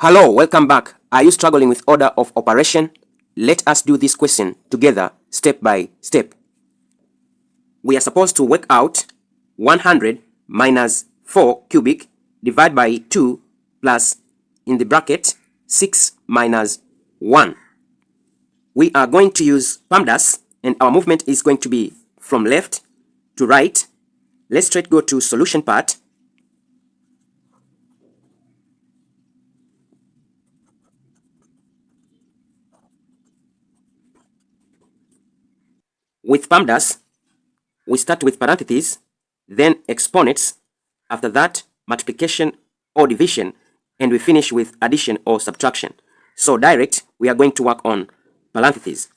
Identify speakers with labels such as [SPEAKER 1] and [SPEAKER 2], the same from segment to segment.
[SPEAKER 1] Hello, welcome back. Are you struggling with order of operation? Let us do this question together step by step. We are supposed to work out 100 minus 4 cubic divided by 2 plus, in the bracket, 6 minus 1. We are going to use PEMDAS and our movement is going to be from left to right. Let's straight go to solution part. With PEMDAS, we start with parentheses, then exponents, after that multiplication or division, and we finish with addition or subtraction. So direct, we are going to work on parentheses.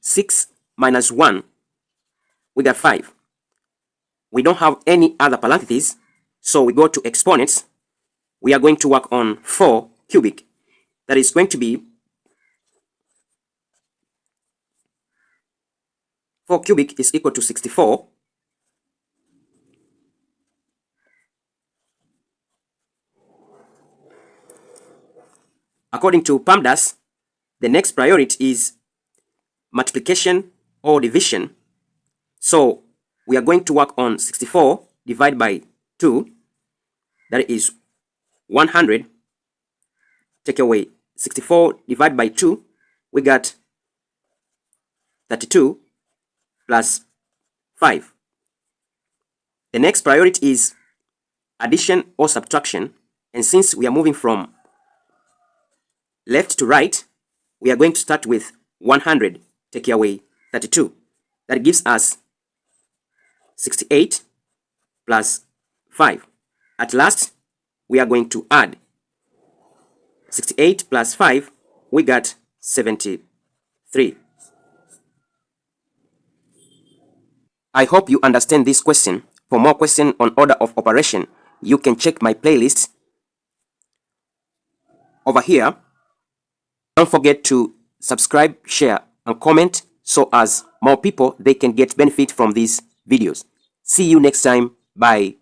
[SPEAKER 1] Six minus 1, we got 5. We don't have any other parentheses, so we go to exponents. We are going to work on 4 cubic. That is going to be 4 cubic is equal to 64. According to PEMDAS, the next priority is multiplication or division. So we are going to work on 64 divided by 2. That is 100. Take away 64 divided by 2. We got 32 plus 5. The next priority is addition or subtraction. And since we are moving from left to right, we are going to start with 100. Take away 32. That gives us 68 plus 5. At last, we are going to add 68 plus 5, we got 73. I hope you understand this question. For more questions on order of operation, you can check my playlist over here. Don't forget to subscribe, share, and comment so as more people they can get benefit from these videos. See you next time. Bye.